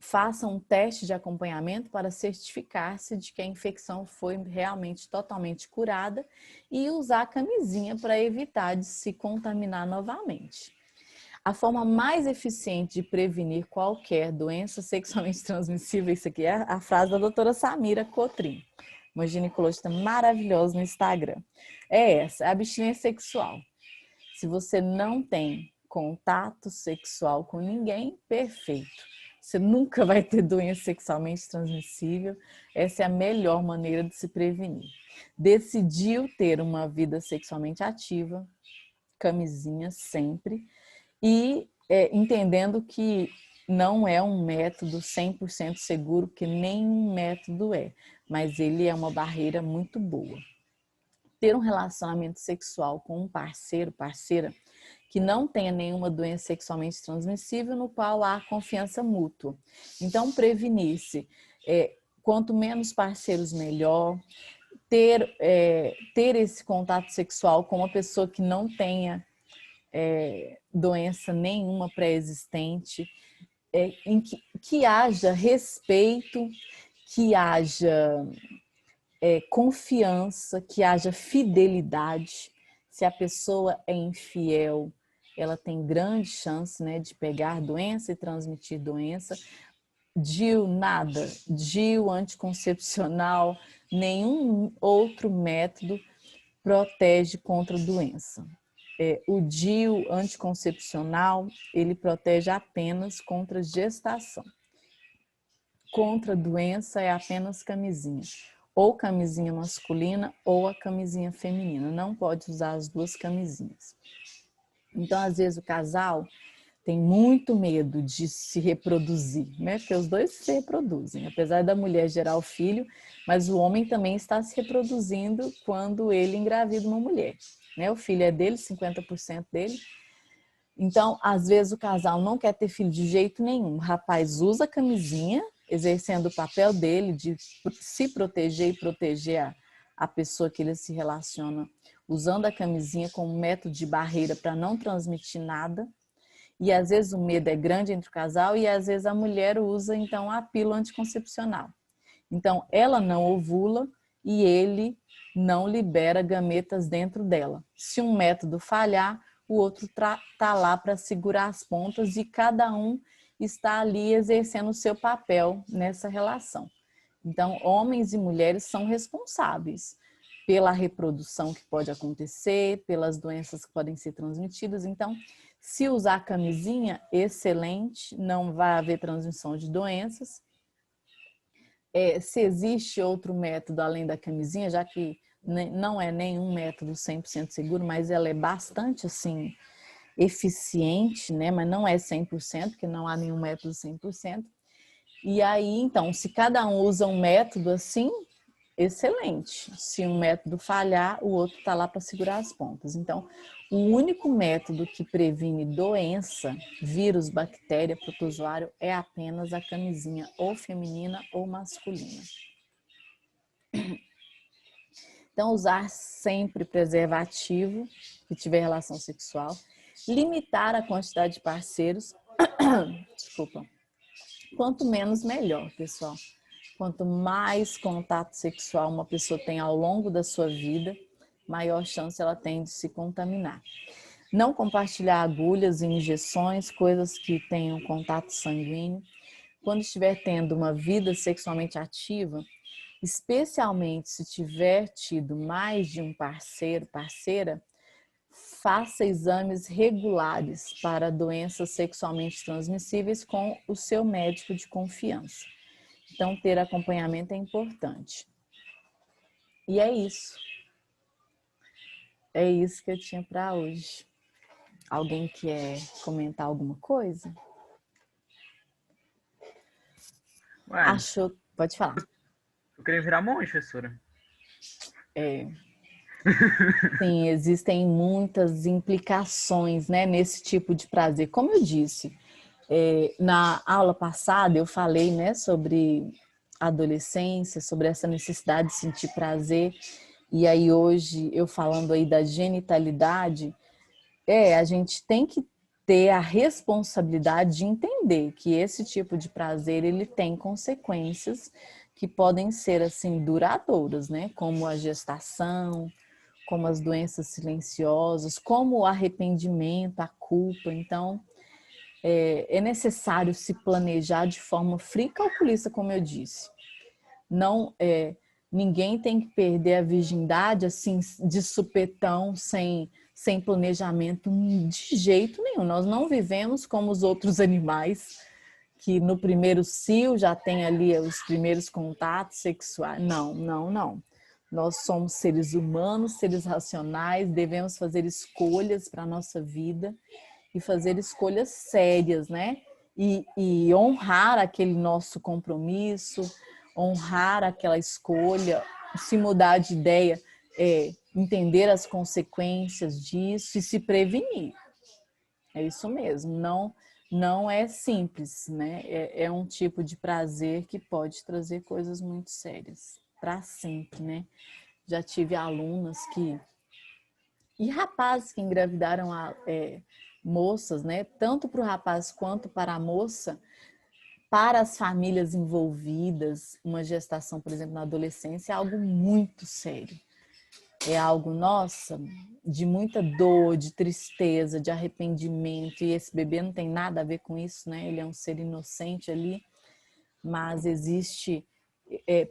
Faça um teste de acompanhamento para certificar-se de que a infecção foi realmente totalmente curada e usar a camisinha para evitar de se contaminar novamente. A forma mais eficiente de prevenir qualquer doença sexualmente transmissível, isso aqui é a frase da doutora Samira Cotrim, uma ginecologista maravilhosa no Instagram, é essa, a abstinência sexual. Se você não tem contato sexual com ninguém, perfeito. Você nunca vai ter doença sexualmente transmissível. Essa é a melhor maneira de se prevenir. Decidiu ter uma vida sexualmente ativa, camisinha sempre, e entendendo que não é um método 100% seguro, porque nenhum método é, mas ele é uma barreira muito boa. Ter um relacionamento sexual com um parceiro, parceira, que não tenha nenhuma doença sexualmente transmissível, no qual há confiança mútua. Então, prevenir-se. Quanto menos parceiros, melhor. Ter esse contato sexual com uma pessoa que não tenha doença nenhuma pré-existente, em que haja respeito, que haja confiança, que haja fidelidade. Se a pessoa é infiel, ela tem grande chance, né, de pegar doença e transmitir doença. DIU, nada. DIU, anticoncepcional, nenhum outro método protege contra doença. O DIU anticoncepcional, ele protege apenas contra gestação. Contra doença é apenas camisinha. Ou camisinha masculina ou a camisinha feminina. Não pode usar as duas camisinhas. Então, às vezes, o casal tem muito medo de se reproduzir, né? Porque os dois se reproduzem, apesar da mulher gerar o filho, mas o homem também está se reproduzindo quando ele engravida uma mulher, né? O filho é dele, 50% dele. Então, às vezes o casal não quer ter filho de jeito nenhum. O rapaz usa a camisinha, exercendo o papel dele de se proteger e proteger a pessoa que ele se relaciona, usando a camisinha como método de barreira para não transmitir nada. E às vezes o medo é grande entre o casal e às vezes a mulher usa então a pílula anticoncepcional. Então ela não ovula e ele não libera gametas dentro dela. Se um método falhar, o outro está lá para segurar as pontas e cada um está ali exercendo o seu papel nessa relação. Então, homens e mulheres são responsáveis pela reprodução que pode acontecer, pelas doenças que podem ser transmitidas. Então, se usar a camisinha, excelente, não vai haver transmissão de doenças. Se existe outro método além da camisinha, já que não é nenhum método 100% seguro, mas ela é bastante assim eficiente, né? Mas não é 100%, porque não há nenhum método 100%. E aí, então, se cada um usa um método assim, excelente. Se um método falhar, o outro está lá para segurar as pontas. Então, o único método que previne doença, vírus, bactéria, protozoário, é apenas a camisinha, ou feminina ou masculina. Então, usar sempre preservativo, se tiver relação sexual, limitar a quantidade de parceiros, desculpa, quanto menos melhor, pessoal. Quanto mais contato sexual uma pessoa tem ao longo da sua vida, maior chance ela tem de se contaminar. Não compartilhar agulhas e injeções, coisas que tenham contato sanguíneo. Quando estiver tendo uma vida sexualmente ativa, especialmente se tiver tido mais de um parceiro, parceira, faça exames regulares para doenças sexualmente transmissíveis com o seu médico de confiança. Então, ter acompanhamento é importante. E é isso. É isso que eu tinha para hoje. Alguém quer comentar alguma coisa? Ué, Achou? Pode falar. eu queria virar monge, professora. Sim, existem muitas implicações, né, nesse tipo de prazer. Como eu disse, na aula passada eu falei, né, sobre a adolescência, sobre essa necessidade de sentir prazer. E aí hoje eu falando aí da genitalidade, a gente tem que ter a responsabilidade de entender que esse tipo de prazer ele tem consequências que podem ser assim duradouras, né? Como a gestação, como as doenças silenciosas, como o arrependimento, a culpa. Então, é necessário se planejar de forma fria e calculista, como eu disse. Não, ninguém tem que perder a virgindade assim de supetão, sem planejamento de jeito nenhum. Nós não vivemos como os outros animais que no primeiro cio já tem ali os primeiros contatos sexuais. Não, não, não. Nós somos seres humanos, seres racionais, devemos fazer escolhas para a nossa vida e fazer escolhas sérias, né? E honrar aquele nosso compromisso, honrar aquela escolha, se mudar de ideia, entender as consequências disso e se prevenir. É isso mesmo, não é simples, né? É um tipo de prazer que pode trazer coisas muito sérias para sempre, né? Já tive alunas e rapazes que engravidaram moças, né? Tanto para o rapaz quanto para a moça, para as famílias envolvidas, uma gestação, por exemplo, na adolescência, é algo muito sério. é algo, nossa, de muita dor, de tristeza, de arrependimento, e esse bebê não tem nada a ver com isso, né? Ele é um ser inocente ali, mas existe,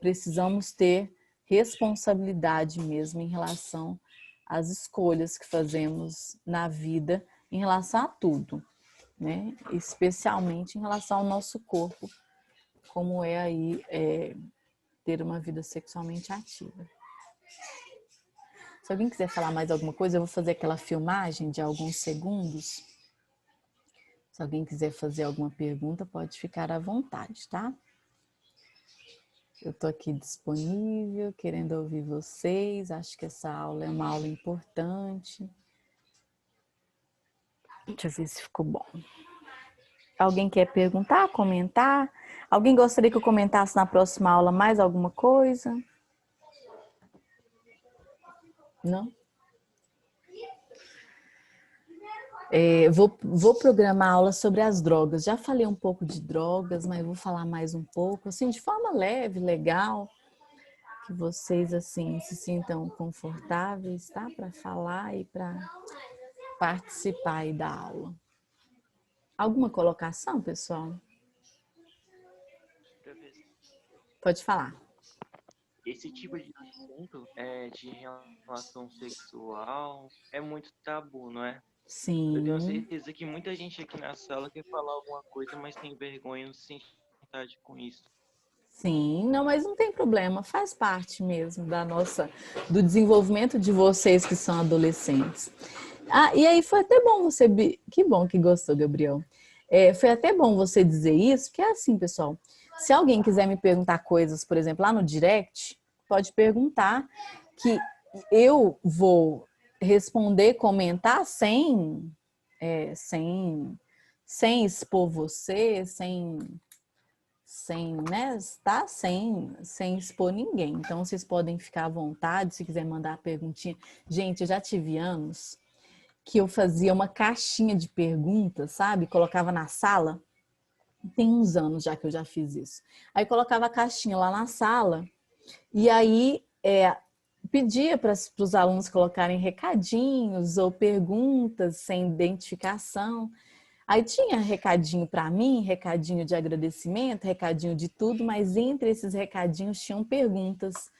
precisamos ter responsabilidade mesmo em relação às escolhas que fazemos na vida, em relação a tudo, né? Especialmente em relação ao nosso corpo, como é aí ter uma vida sexualmente ativa. Se alguém quiser falar mais alguma coisa, eu vou fazer aquela filmagem de alguns segundos. Se alguém quiser fazer alguma pergunta, pode ficar à vontade, tá? Eu tô aqui disponível, querendo ouvir vocês. Acho que essa aula é uma aula importante. Deixa eu ver se ficou bom. Alguém quer perguntar, comentar? Alguém gostaria que eu comentasse na próxima aula mais alguma coisa? Não? Vou programar aula sobre as drogas. Já falei um pouco de drogas, mas vou falar mais um pouco, assim, de forma leve, legal, que vocês, assim, se sintam confortáveis, tá? Para falar e para participar aí da aula. Alguma colocação, pessoal? Professor, Pode falar. esse tipo de assunto de relação sexual é muito tabu, não é? Eu tenho Sim, certeza que muita gente aqui na sala quer falar alguma coisa, mas tem vergonha, não se sente vontade com isso. sim, não, mas não tem problema, faz parte mesmo do desenvolvimento de vocês que são adolescentes. Ah, e aí foi até bom que bom que gostou, Gabriel. Foi até bom você dizer isso, porque é assim, pessoal, se alguém quiser me perguntar coisas, por exemplo, lá no direct, pode perguntar que eu vou responder, comentar sem expor você, né, tá sem expor ninguém. Então, vocês podem ficar à vontade, se quiser mandar perguntinha. Gente, eu já tive anos que eu fazia uma caixinha de perguntas, sabe? Colocava na sala. Tem uns anos já que eu já fiz isso. Aí colocava a caixinha lá na sala e aí pedia para os alunos colocarem recadinhos ou perguntas sem identificação. Aí tinha recadinho para mim, recadinho de agradecimento, recadinho de tudo, mas entre esses recadinhos tinham perguntas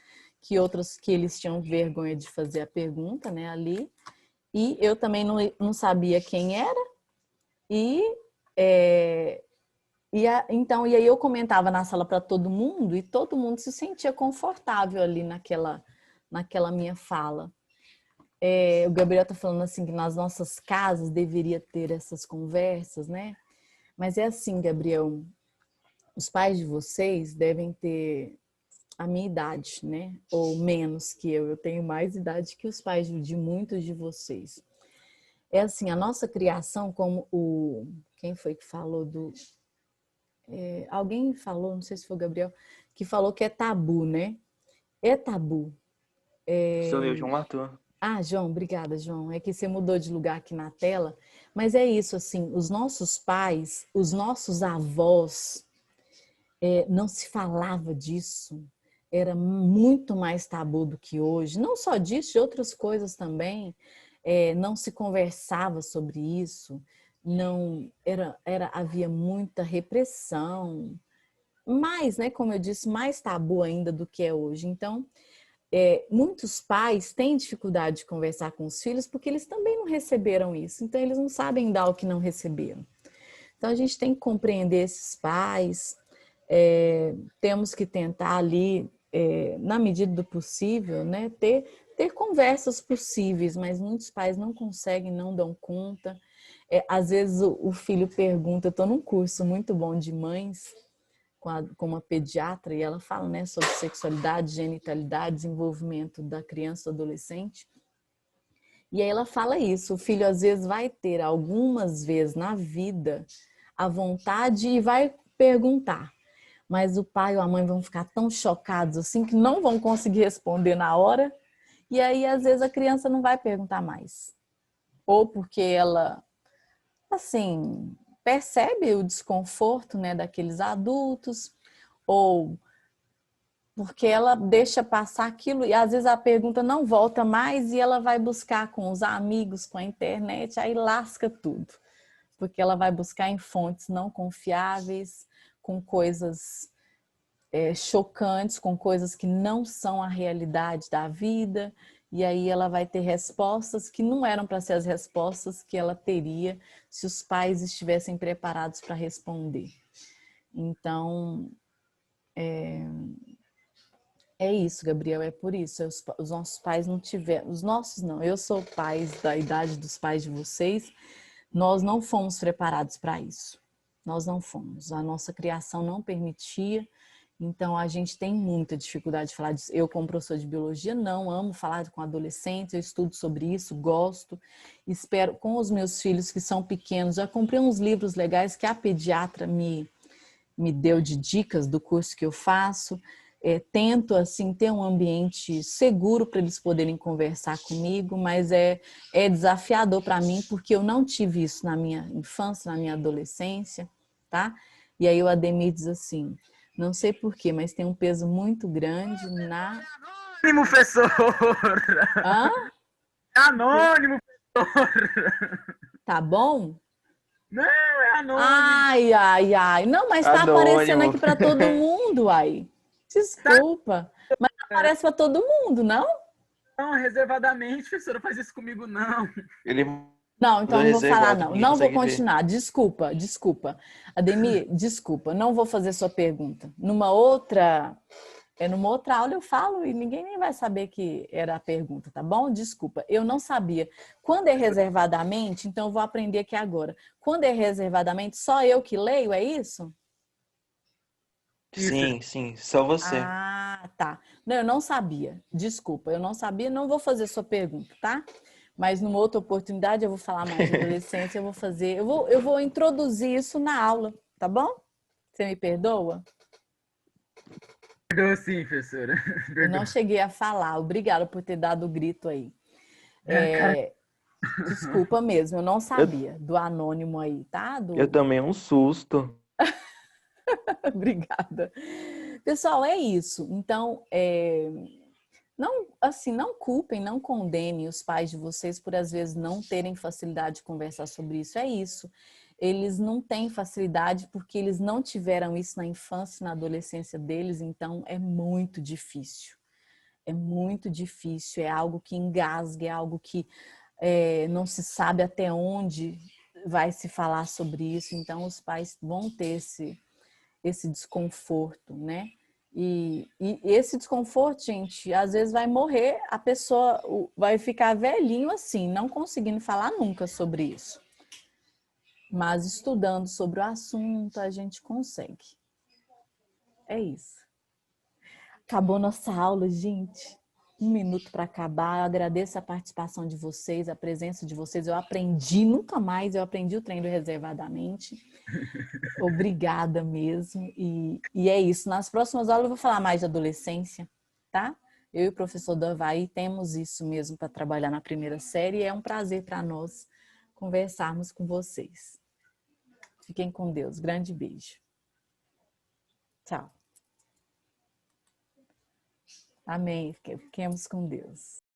que eles tinham vergonha de fazer a pergunta, né, ali. E eu também não sabia quem era. E, então, e aí eu comentava na sala para todo mundo e todo mundo se sentia confortável ali naquela minha fala. O Gabriel está falando assim que nas nossas casas deveria ter essas conversas, né? Mas é assim, Gabriel, os pais de vocês devem ter a minha idade, né? Ou menos que eu. Eu tenho mais idade que os pais de muitos de vocês. É assim, a nossa criação, como quem foi que falou alguém falou, não sei se foi o Gabriel, que falou que é tabu, né? É tabu. Sou eu, João Arthur. Ah, João, obrigada, João. É que você mudou de lugar aqui na tela. Mas é isso, assim, os nossos pais, os nossos avós, não se falava disso. Era muito mais tabu do que hoje. Não só disso, de outras coisas também. Não se conversava sobre isso. Não havia muita repressão. Mais, né, como eu disse, mais tabu ainda do que é hoje. Então, muitos pais têm dificuldade de conversar com os filhos porque eles também não receberam isso. Então, eles não sabem dar o que não receberam. Então, a gente tem que compreender esses pais. Temos que tentar ali, na medida do possível, né, ter conversas possíveis, mas muitos pais não conseguem, não dão conta. Às vezes o filho pergunta, eu estou num curso muito bom de mães, com uma pediatra, e ela fala, né, sobre sexualidade, genitalidade, desenvolvimento da criança e do adolescente. E aí ela fala isso, o filho às vezes vai ter algumas vezes na vida a vontade e vai perguntar, mas o pai ou a mãe vão ficar tão chocados assim que não vão conseguir responder na hora, e aí às vezes a criança não vai perguntar mais. Ou porque ela, assim, percebe o desconforto, né, daqueles adultos, ou porque ela deixa passar aquilo e às vezes a pergunta não volta mais e ela vai buscar com os amigos, com a internet, aí lasca tudo. Porque ela vai buscar em fontes não confiáveis, com coisas chocantes, com coisas que não são a realidade da vida, e aí ela vai ter respostas que não eram para ser as respostas que ela teria se os pais estivessem preparados para responder. Então, é isso, Gabriel, é por isso. Os nossos pais não tiveram, os nossos não, eu sou pais da idade dos pais de vocês, nós não fomos preparados para isso. Nós não fomos, a nossa criação não permitia, então a gente tem muita dificuldade de falar disso. Eu, como professor de biologia, não amo falar com adolescentes, eu estudo sobre isso, gosto, espero, com os meus filhos que são pequenos, já comprei uns livros legais que a pediatra me deu de dicas do curso que eu faço. Tento assim ter um ambiente seguro para eles poderem conversar comigo, mas é desafiador para mim porque eu não tive isso na minha infância, na minha adolescência, tá? E aí o Ademir diz assim, não sei porquê, mas tem um peso muito grande na... Anônimo, professor! Hã? Anônimo, professor! Tá bom? Não, é anônimo. Ai, ai, ai. Não, mas tá aparecendo Anônimo. aqui para todo mundo, ai. Desculpa. Mas aparece para todo mundo, não? Não, reservadamente, professor, não faz isso comigo, não. Ele Não, então não vou falar reservado, não. ninguém Não vou consegue ver. continuar. Desculpa, desculpa. Ademir, desculpa, não vou fazer sua pergunta. Numa outra aula eu falo e ninguém nem vai saber que era a pergunta, tá bom? Desculpa, eu não sabia. Quando é reservadamente, então eu vou aprender aqui agora. Quando é reservadamente, só eu que leio, é isso? Sim, sim, só você. Ah, tá. Não, eu não sabia. Desculpa, eu não sabia, não vou fazer sua pergunta, tá? Mas numa outra oportunidade eu vou falar mais de adolescência, eu vou introduzir isso na aula, tá bom? Você me perdoa? Perdoa sim, professora. Eu não cheguei a falar. Obrigada por ter dado o grito aí. Desculpa mesmo, eu não sabia do anônimo aí, tá? Eu também um susto. Obrigada. Pessoal, é isso. Então, não, assim, não culpem, não condenem os pais de vocês por às vezes não terem facilidade de conversar sobre isso. É isso. Eles não têm facilidade porque eles não tiveram isso na infância e na adolescência deles, então é muito difícil. É muito difícil, é algo que engasga, é algo que não se sabe até onde vai se falar sobre isso, então os pais vão ter esse desconforto, né? E esse desconforto, gente, às vezes vai morrer, a pessoa vai ficar velhinho assim, não conseguindo falar nunca sobre isso. Mas estudando sobre o assunto, a gente consegue. É isso. Acabou nossa aula, gente. 1 minuto para acabar. Eu agradeço a participação de vocês, a presença de vocês. Eu aprendi, nunca mais, eu aprendi o trem do reservadamente. Obrigada mesmo. E é isso. Nas próximas aulas eu vou falar mais de adolescência, tá? Eu e o professor do Havaí temos isso mesmo para trabalhar na primeira série e é um prazer para nós conversarmos com vocês. Fiquem com Deus. Grande beijo. Tchau. Amém. Fiquemos com Deus.